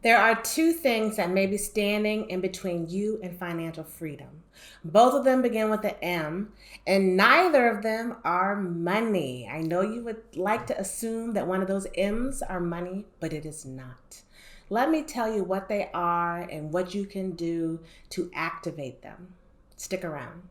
There are two things that may be standing in between you and financial freedom. Both of them begin with the M, and neither of them are money. I know you would like to assume that one of those M's are money, but it is not. Let me tell you what they are and what you can do to activate them. Stick around.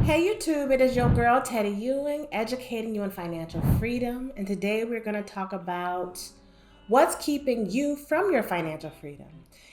Hey YouTube, it is your girl Teddy Ewing, educating you in financial freedom, and today we're going to talk about what's keeping you from your financial freedom.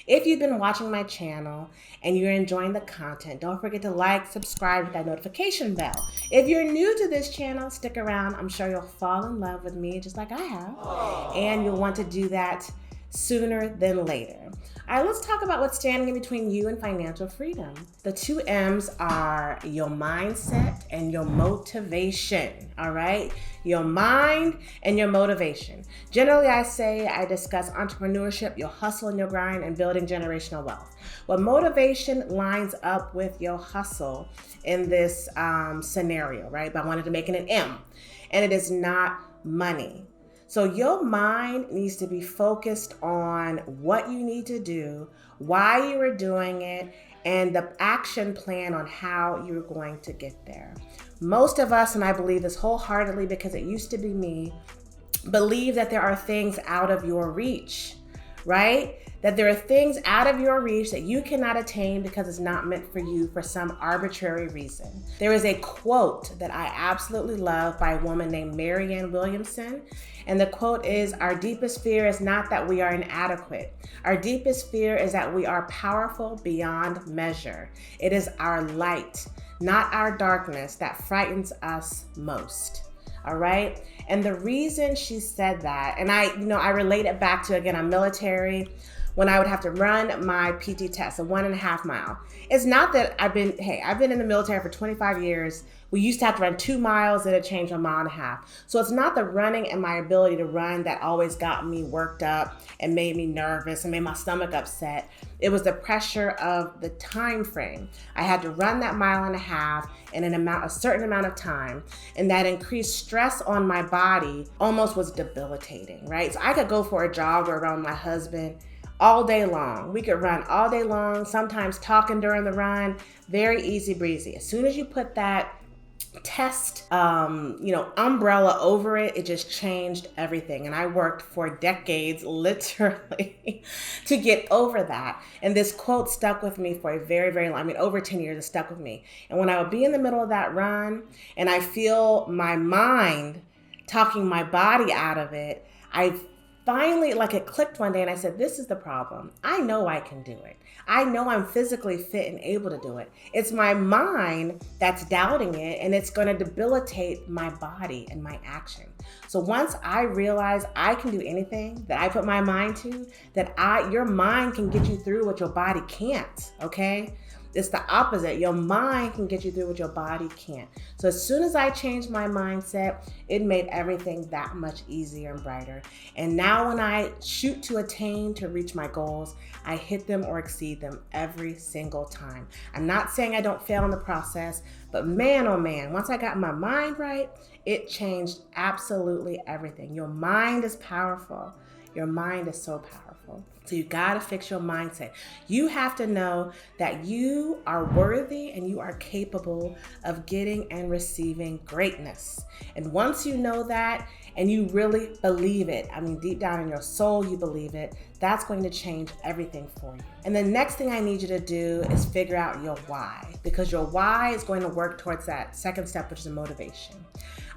If you've been watching my channel and you're enjoying the content, don't forget to like, subscribe with that notification bell. If you're new to this channel, stick around. I'm sure you'll fall in love with me just like I have. Aww. And you'll want to do that sooner than later. All right, let's talk about what's standing in between you and financial freedom. The two M's are your mindset and your motivation, all right? Your mind and your motivation. Generally, I discuss entrepreneurship, your hustle and your grind, and building generational wealth. Well, motivation lines up with your hustle in this scenario, right? But I wanted to make it an M, and it is not money. So your mind needs to be focused on what you need to do, why you are doing it, and the action plan on how you're going to get there. Most of us, and I believe this wholeheartedly because it used to be me, believe that there are things out of your reach, right? That there are things out of your reach that you cannot attain because it's not meant for you for some arbitrary reason. There is a quote that I absolutely love by a woman named Marianne Williamson. And the quote is, "Our deepest fear is not that we are inadequate. Our deepest fear is that we are powerful beyond measure. It is our light, not our darkness, that frightens us most." All right. And the reason she said that, and I relate it back to, again, I'm military, when I would have to run my PT test, a 1.5 mile. It's not that I've been in the military for 25 years. We used to have to run 2 miles and it changed to 1.5 miles. So it's not the running and my ability to run that always got me worked up and made me nervous and made my stomach upset. It was the pressure of the time frame. I had to run that 1.5 miles in a certain amount of time, and that increased stress on my body almost was debilitating, right? So I could go for a jog around my husband all day long. We could run all day long, sometimes talking during the run, very easy breezy. As soon as you put that test, umbrella over it, it just changed everything. And I worked for decades, literally, to get over that. And this quote stuck with me for a very, very long, over 10 years, it stuck with me. And when I would be in the middle of that run and I feel my mind talking my body out of it, finally, it clicked one day and I said, this is the problem. I know I can do it. I know I'm physically fit and able to do it. It's my mind that's doubting it, and it's going to debilitate my body and my action. So once I realize I can do anything that I put my mind to, your mind can get you through what your body can't, okay? It's the opposite. Your mind can get you through what your body can't. So as soon as I changed my mindset, it made everything that much easier and brighter. And now when I shoot to attain, to reach my goals, I hit them or exceed them every single time. I'm not saying I don't fail in the process, but man, oh man, once I got my mind right, it changed absolutely everything. Your mind is powerful. Your mind is so powerful. So you gotta fix your mindset. You have to know that you are worthy and you are capable of getting and receiving greatness. And once you know that and you really believe it, deep down in your soul you believe it, that's going to change everything for you. And the next thing I need you to do is figure out your why, because your why is going to work towards that second step, which is motivation.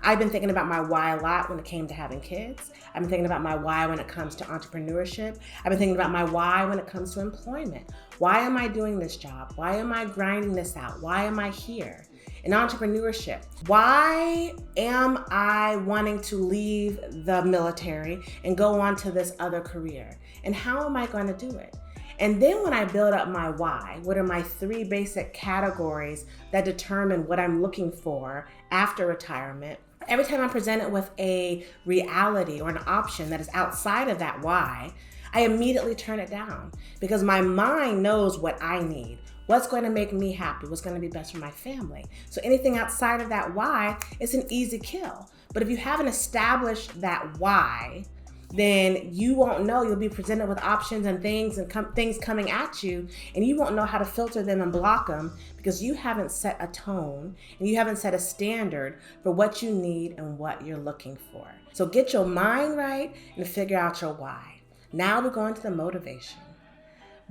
I've been thinking about my why a lot when it came to having kids. I've been thinking about my why when it comes to entrepreneurship. I've been thinking about my why when it comes to employment. Why am I doing this job? Why am I grinding this out? Why am I here? In entrepreneurship, why am I wanting to leave the military and go on to this other career? And how am I going to do it? And then when I build up my why, what are my 3 basic categories that determine what I'm looking for after retirement? Every time I'm presented with a reality or an option that is outside of that why, I immediately turn it down because my mind knows what I need, what's going to make me happy, what's going to be best for my family. So anything outside of that why is an easy kill. But if you haven't established that why, then you won't know. You'll be presented with options and things things coming at you, and you won't know how to filter them and block them because you haven't set a tone and you haven't set a standard for what you need and what you're looking for. So get your mind right and figure out your why. Now we're going to the motivation.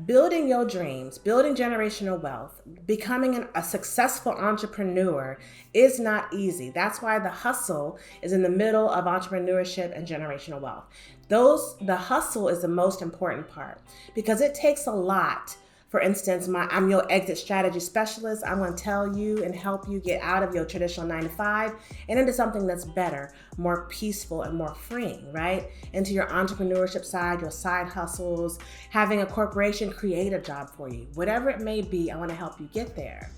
Building your dreams, building generational wealth, becoming a successful entrepreneur is not easy. That's why the hustle is in the middle of entrepreneurship and generational wealth. The hustle is the most important part because it takes a lot. For instance, I'm your exit strategy specialist. I'm going to tell you and help you get out of your traditional 9-to-5 and into something that's better, more peaceful and more freeing, right? Into your entrepreneurship side, your side hustles, having a corporation create a job for you. Whatever it may be, I want to help you get there.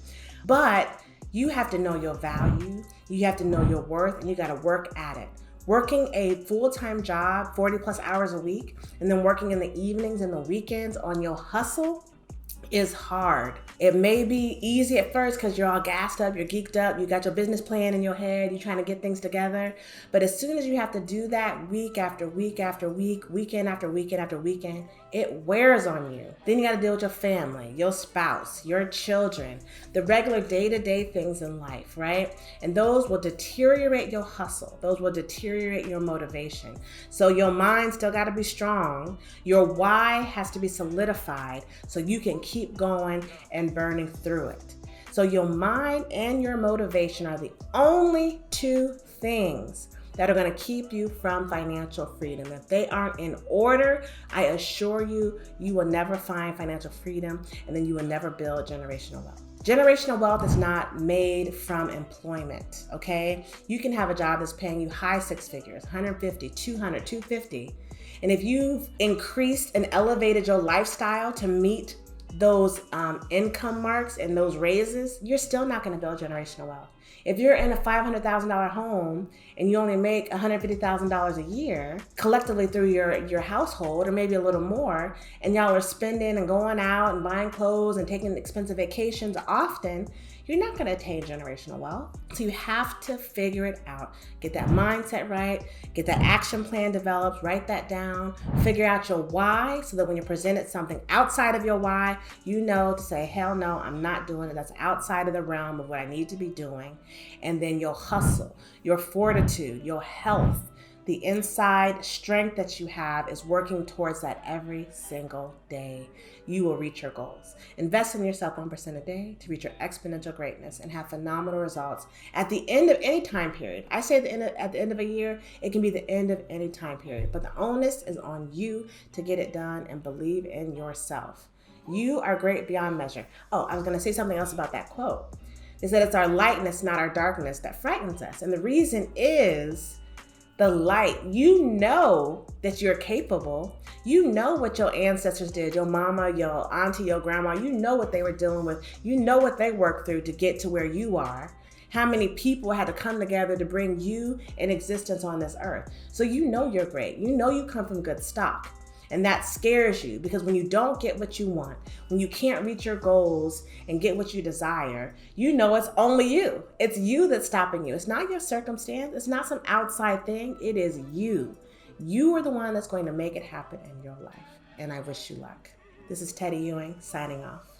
But you have to know your value, you have to know your worth, and you got to work at it. Working a full-time job, 40 plus hours a week, and then working in the evenings and the weekends on your hustle is hard. It may be easy at first because you're all gassed up, you're geeked up, you got your business plan in your head, you're trying to get things together. But as soon as you have to do that week after week after week, weekend after weekend after weekend, it wears on you. Then you got to deal with your family, your spouse, your children, the regular day-to-day things in life, right? And those will deteriorate your hustle. Those will deteriorate your motivation. So your mind still got to be strong. Your why has to be solidified so you can keep going and burning through it. So your mind and your motivation are the only two things that are going to keep you from financial freedom. If they aren't in order, I assure you, you will never find financial freedom, and then you will never build generational wealth. Generational wealth is not made from employment, okay? You can have a job that's paying you high six figures, 150, 200, 250. And if you've increased and elevated your lifestyle to meet those income marks and those raises, you're still not going to build generational wealth. If you're in a $500,000 home and you only make $150,000 a year collectively through your household, or maybe a little more, and y'all are spending and going out and buying clothes and taking expensive vacations often, you're not going to attain generational wealth. So you have to figure it out. Get that mindset right, get that action plan developed, write that down, figure out your why so that when you're presented something outside of your why, you know to say, hell no, I'm not doing it. That's outside of the realm of what I need to be doing. And then your hustle, your fortitude, your health, the inside strength that you have is working towards that every single day. You will reach your goals. Invest in yourself 1% a day to reach your exponential greatness and have phenomenal results at the end of any time period. I say at the end of a year, it can be the end of any time period, but the onus is on you to get it done and believe in yourself. You are great beyond measure. Oh, I was going to say something else about that quote. They said it's our lightness, not our darkness, that frightens us. And the reason is the light. You know that you're capable. You know what your ancestors did, your mama, your auntie, your grandma. You know what they were dealing with. You know what they worked through to get to where you are. How many people had to come together to bring you in existence on this earth. So you know you're great. You know you come from good stock. And that scares you because when you don't get what you want, when you can't reach your goals and get what you desire, you know it's only you. It's you that's stopping you. It's not your circumstance. It's not some outside thing. It is you. You are the one that's going to make it happen in your life. And I wish you luck. This is Teddy Ewing signing off.